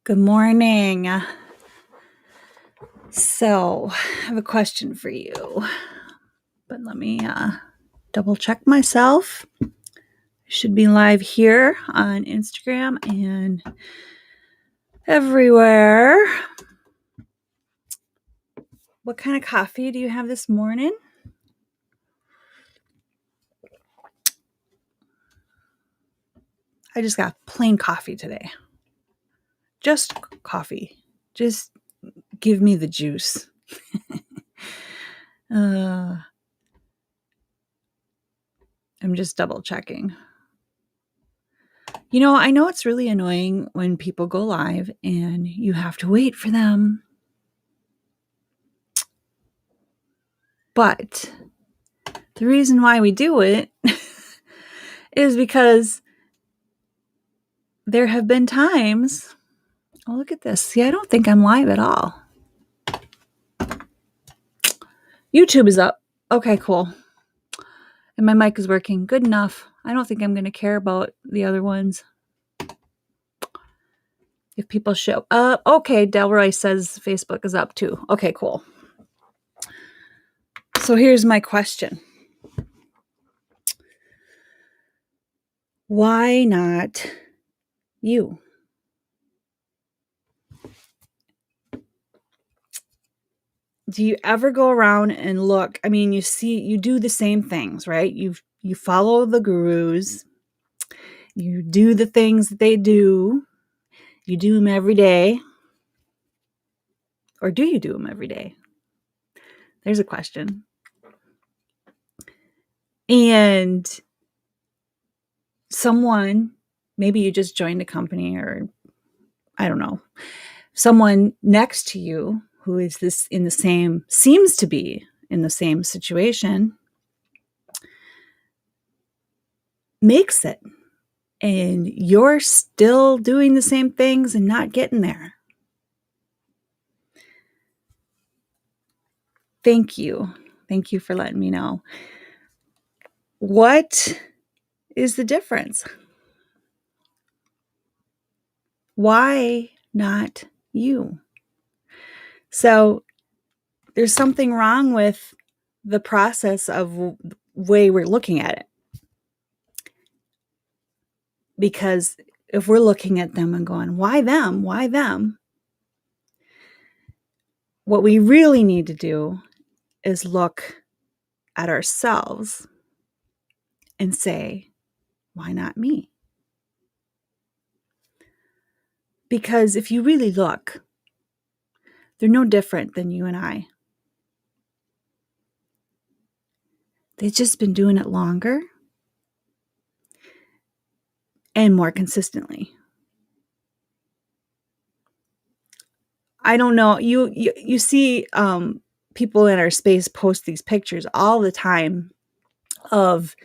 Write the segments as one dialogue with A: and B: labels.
A: Good morning. So, I have a question for you, but let me double check myself. I should be live here on Instagram and everywhere. What kind of coffee do you have this morning? I just got plain coffee today. Just coffee. Just give me the juice. I'm just double checking. I know it's really annoying when people go live and you have to wait for them. But the reason why we do it is because there have been times. Oh, look at this. See, I don't think I'm live at all. YouTube is up. Okay, cool. And my mic is working. Good enough. I don't think I'm going to care about the other ones. If people show up. Okay, Delroy says Facebook is up too. Okay, cool. So here's my question. Why not you? Do you ever go around and look? I mean, you do the same things, right? You follow the gurus. You do the things that they do. You do them every day. Or do you do them every day? There's a question. And someone, maybe you just joined a company, or I don't know, someone next to you who is seems to be in the same situation, makes it. And you're still doing the same things and not getting there. Thank you. Thank you for letting me know. What is the difference? Why not you? So there's something wrong with the process of the way we're looking at it. Because if we're looking at them and going, why them? Why them? What we really need to do is look at ourselves and say, why not me? Because if you really look, they're no different than you and I. They've just been doing it longer and more consistently. I don't know. You see people in our space post these pictures all the time of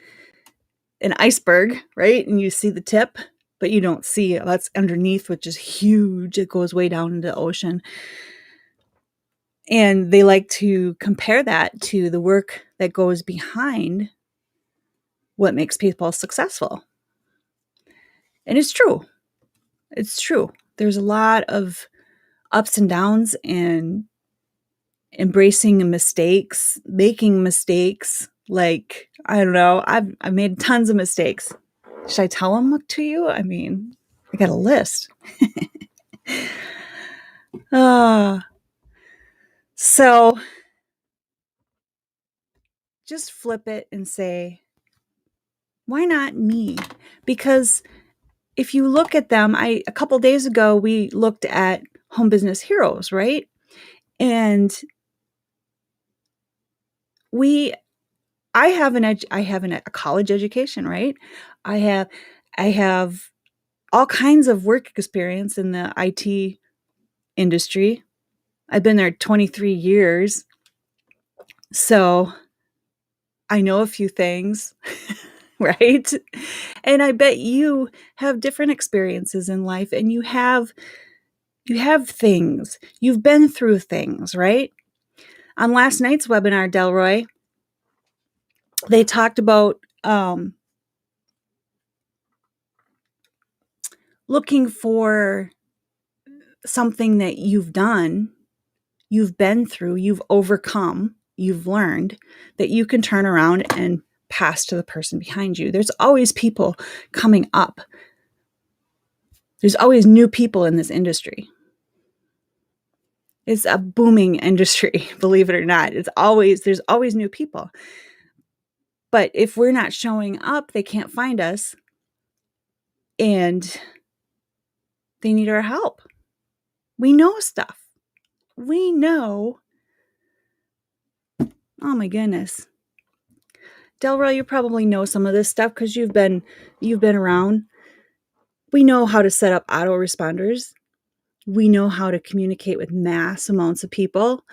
A: an iceberg, right? And you see the tip, but you don't see that's underneath, which is huge. It goes way down into the ocean. And they like to compare that to the work that goes behind what makes people successful. And it's true. It's true. There's a lot of ups and downs and embracing mistakes, making mistakes. Like, I don't know, I've made tons of mistakes. Should I tell them to you? I mean, I got a list. So just flip it and say, why not me? Because if you look at them, a couple days ago, we looked at home business heroes, right? And I have a college education, right? I have all kinds of work experience in the IT industry. I've been there 23 years. So I know a few things, right? And I bet you have different experiences in life, and you have things. You've been through things, right? On last night's webinar, Delroy, they talked about looking for something that you've done, you've been through, you've overcome, you've learned, that you can turn around and pass to the person behind you. There's always people coming up. There's always new people in this industry. It's a booming industry, believe it or not. There's always new people. But if we're not showing up, they can't find us, and they need our help. We know stuff. We know. Oh my goodness. Delroy, you probably know some of this stuff because you've been around. We know how to set up autoresponders. We know how to communicate with mass amounts of people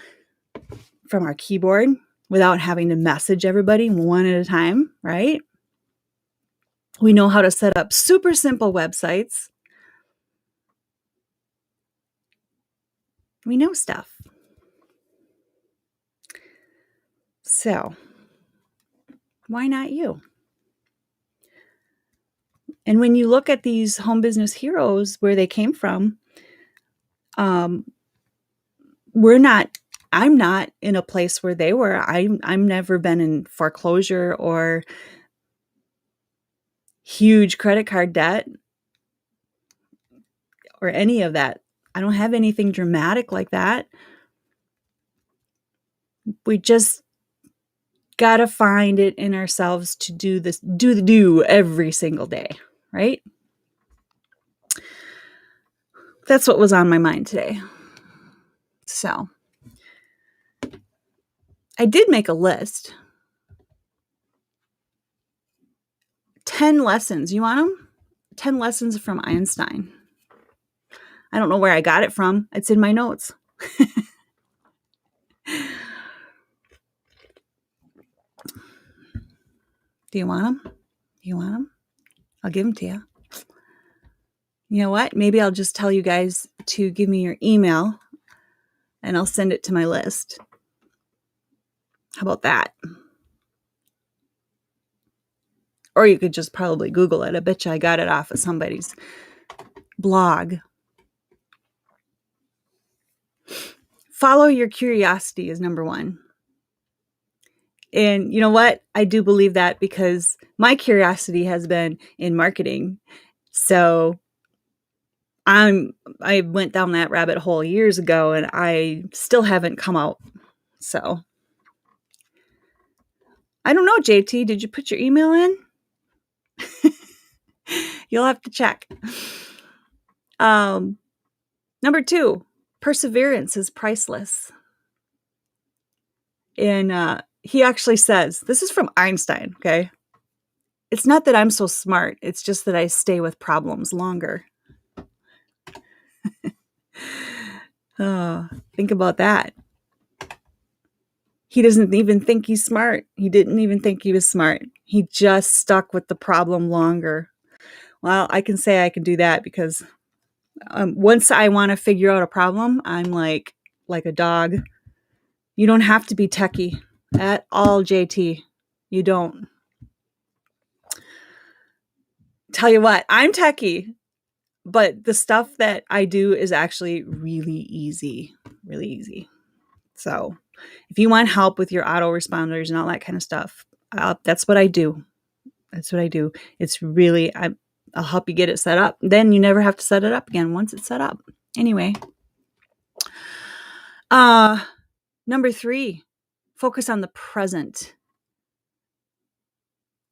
A: from our keyboard without having to message everybody one at a time, right? We know how to set up super simple websites. We know stuff. So, why not you? And when you look at these home business heroes, where they came from, I'm not in a place where they were. I'm never been in foreclosure or huge credit card debt or any of that. I don't have anything dramatic like that. We just got to find it in ourselves to do this, do every single day, right? That's what was on my mind today. So I did make a list. 10 lessons. You want them? 10 lessons from Einstein. I don't know where I got it from. It's in my notes. Do you want them? Do you want them? I'll give them to you. You know what? Maybe I'll just tell you guys to give me your email and I'll send it to my list. How about that? Or you could just probably Google it. I bet you I got it off of somebody's blog. Follow your curiosity is number one. And you know what? I do believe that because my curiosity has been in marketing. So I went down that rabbit hole years ago and I still haven't come out. So I don't know, JT, did you put your email in? You'll have to check. Number 2, perseverance is priceless. And he actually says, this is from Einstein, okay? It's not that I'm so smart. It's just that I stay with problems longer. Think about that. He doesn't even think he's smart. He didn't even think he was smart. He just stuck with the problem longer. Well, I can say I can do that because once I want to figure out a problem, I'm like a dog. You don't have to be techie at all, JT. You don't. Tell you what, I'm techie, but the stuff that I do is actually really easy. Really easy. So if you want help with your autoresponders and all that kind of stuff, that's what I do. That's what I do. It's really, I'll help you get it set up. Then you never have to set it up again once it's set up. Anyway. Number 3, focus on the present.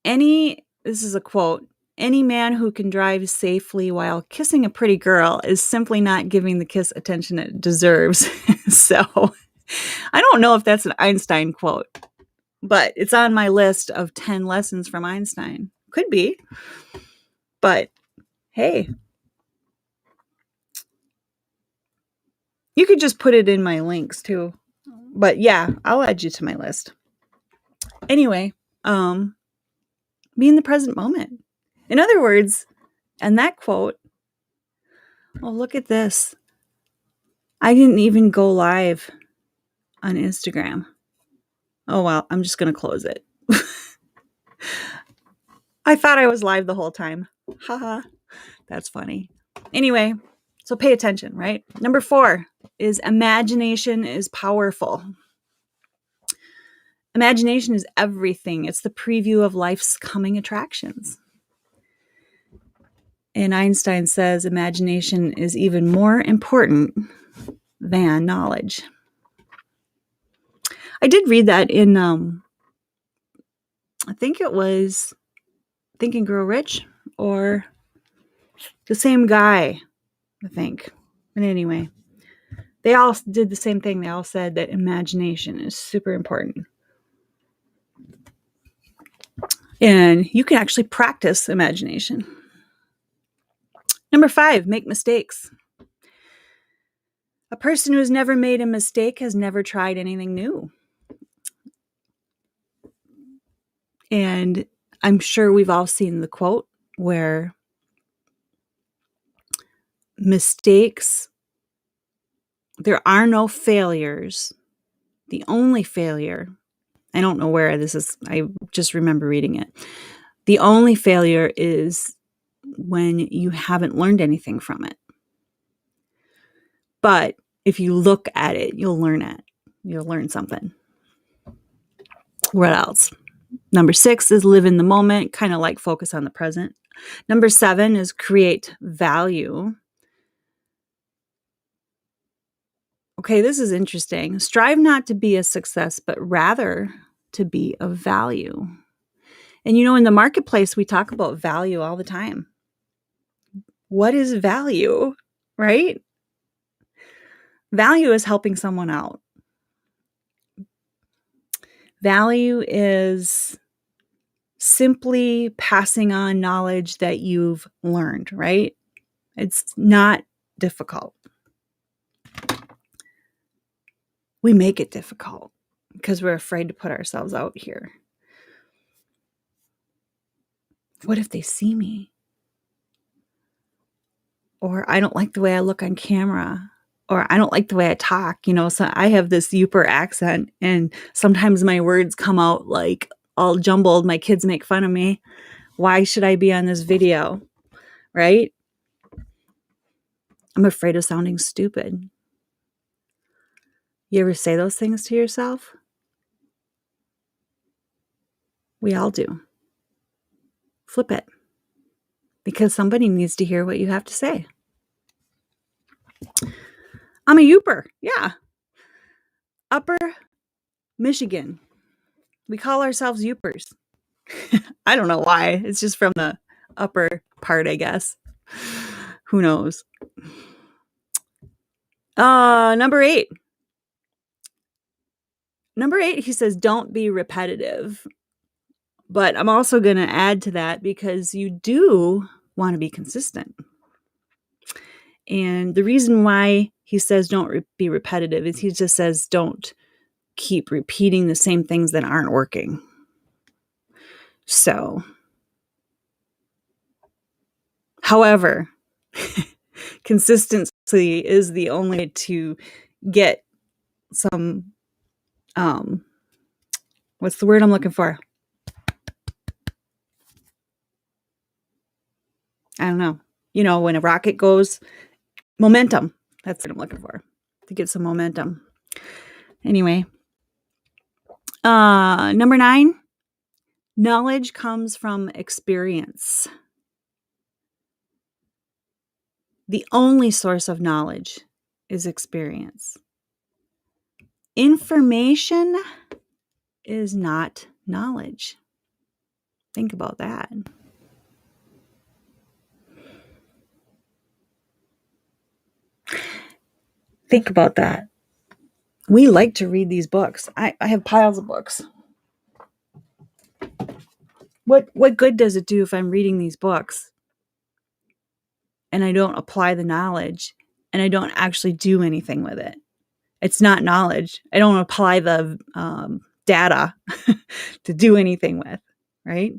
A: This is a quote, any man who can drive safely while kissing a pretty girl is simply not giving the kiss attention it deserves. So I don't know if that's an Einstein quote, but it's on my list of 10 lessons from Einstein. Could be. But hey, you could just put it in my links too. But yeah, I'll add you to my list. Anyway, be in the present moment. In other words, and that quote, oh, look at this. I didn't even go live on Instagram. Oh, well, I'm just going to close it. I thought I was live the whole time. Haha. That's funny. Anyway, So pay attention, right? Number 4 is imagination is powerful. Imagination is everything. It's the preview of life's coming attractions. And Einstein says imagination is even more important than knowledge. I did read that in, I think it was Think and Grow Rich, or the same guy, I think. But anyway, they all did the same thing. They all said that imagination is super important. And you can actually practice imagination. Number 5, make mistakes. A person who has never made a mistake has never tried anything new. And I'm sure we've all seen the quote where mistakes, there are no failures. The only failure, I don't know where this is, I just remember reading it. The only failure is when you haven't learned anything from it. But if you look at it, you'll learn it. You'll learn something. What else? Number 6 is live in the moment, kind of like focus on the present. Number 7 is create value. Okay, this is interesting. Strive not to be a success, but rather to be of value. And in the marketplace, we talk about value all the time. What is value, right? Value is helping someone out. Value is simply passing on knowledge that you've learned, right? It's not difficult. We make it difficult because we're afraid to put ourselves out here. What if they see me? Or I don't like the way I look on camera. Or I don't like the way I talk. So I have this Yooper accent, and sometimes my words come out like all jumbled. My kids make fun of me. Why should I be on this video? Right? I'm afraid of sounding stupid. You ever say those things to yourself? We all do. Flip it. Because somebody needs to hear what you have to say. I'm a Yooper. Yeah. Upper Michigan. We call ourselves Yoopers. I don't know why. It's just from the upper part, I guess. Who knows? Number 8. Number 8, he says, don't be repetitive. But I'm also going to add to that because you do want to be consistent. And the reason why he says don't be repetitive is he just says don't keep repeating the same things that aren't working. So, however, consistency is the only way to get some, what's the word I'm looking for? I don't know. When a rocket goes, momentum. That's what I'm looking for, to get some momentum. Anyway, number 9, knowledge comes from experience. The only source of knowledge is experience. Information is not knowledge. Think about that. Think about that. We like to read these books. I have piles of books. What good does it do if I'm reading these books and I don't apply the knowledge and I don't actually do anything with it? It's not knowledge. I don't apply the data to do anything with, right?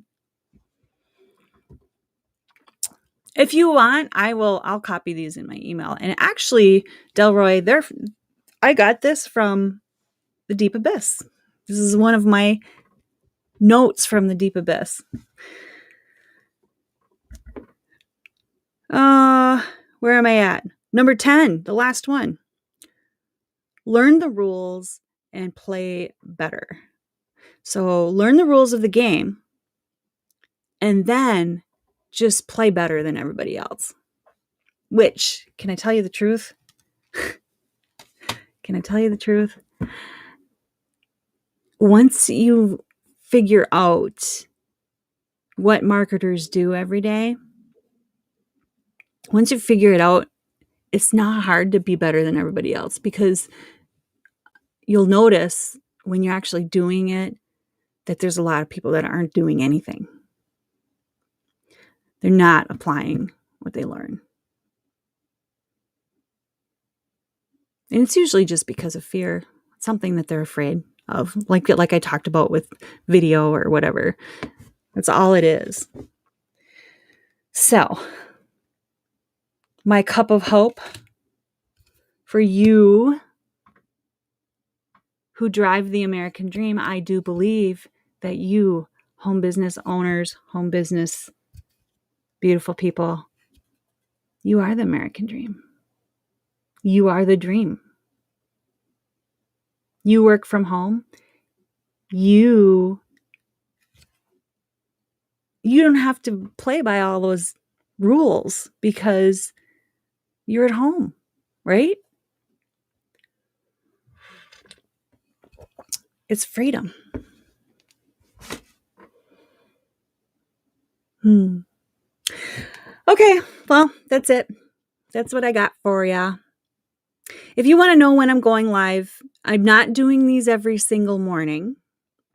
A: If you want, I'll copy these in my email. And actually, Delroy, I got this from the Deep Abyss. This is one of my notes from the Deep Abyss. Where am I at? Number 10, the last one. Learn the rules and play better. So learn the rules of the game and then just play better than everybody else. Which, can I tell you the truth? Can I tell you the truth? Once you figure out what marketers do every day, once you figure it out, it's not hard to be better than everybody else, because you'll notice when you're actually doing it that there's a lot of people that aren't doing anything. They're not applying what they learn. And it's usually just because of fear, something that they're afraid of, like I talked about with video or whatever. That's all it is. So, my cup of hope for you who drive the American dream, I do believe that you, home business owners, home business, beautiful people, you are the American dream. You are the dream. You work from home. You don't have to play by all those rules because you're at home, right? It's freedom. Okay, well, that's it. That's what I got for ya. If you want to know when I'm going live, I'm not doing these every single morning.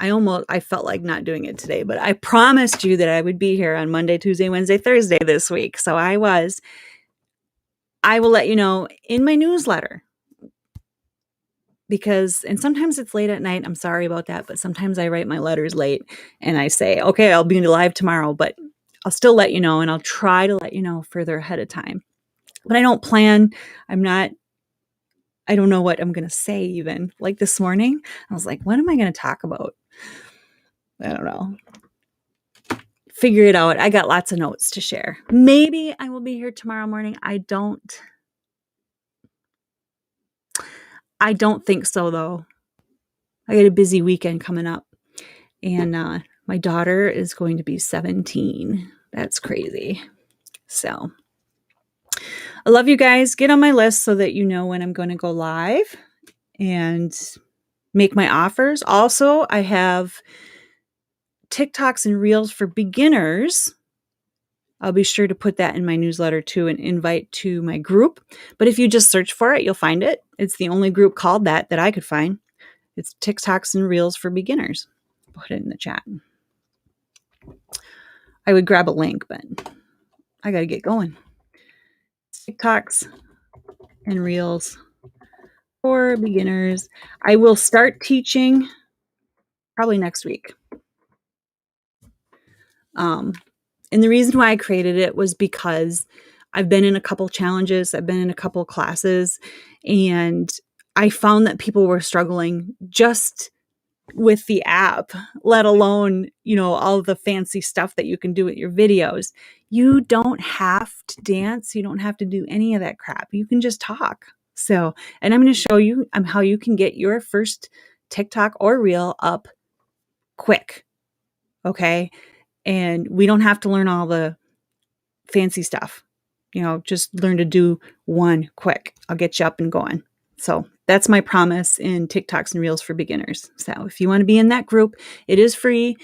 A: I felt like not doing it today, but I promised you that I would be here on Monday, Tuesday, Wednesday, Thursday this week. So I was. I will let you know in my newsletter, and sometimes it's late at night. I'm sorry about that, but sometimes I write my letters late and I say, okay, I'll be live tomorrow, but I'll still let you know, and I'll try to let you know further ahead of time. But I don't plan. I don't know what I'm going to say even. Like this morning, I was like, what am I going to talk about? I don't know. Figure it out. I got lots of notes to share. Maybe I will be here tomorrow morning. I don't think so, though. I got a busy weekend coming up, and my daughter is going to be 17. That's crazy. So I love you guys. Get on my list so that you know when I'm going to go live and make my offers. Also, I have TikToks and Reels for beginners. I'll be sure to put that in my newsletter too, and invite to my group. But if you just search for it, you'll find it. It's the only group called that I could find. It's TikToks and Reels for beginners. Put it in the chat. I would grab a link, but I got to get going. TikToks and Reels for beginners. I will start teaching probably next week. And the reason why I created it was because I've been in a couple challenges. I've been in a couple classes, and I found that people were struggling just with the app, let alone, all the fancy stuff that you can do with your videos. You don't have to dance. You don't have to do any of that crap. You can just talk. So, and I'm going to show you how you can get your first TikTok or Reel up quick. Okay. And we don't have to learn all the fancy stuff. Just learn to do one quick. I'll get you up and going. So that's my promise in TikToks and Reels for beginners. So if you want to be in that group, it is free.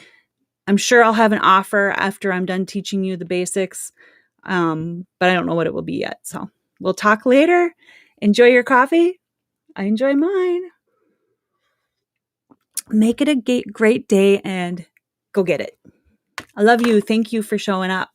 A: I'm sure I'll have an offer after I'm done teaching you the basics. But I don't know what it will be yet. So we'll talk later. Enjoy your coffee. I enjoy mine. Make it a great day and go get it. I love you. Thank you for showing up.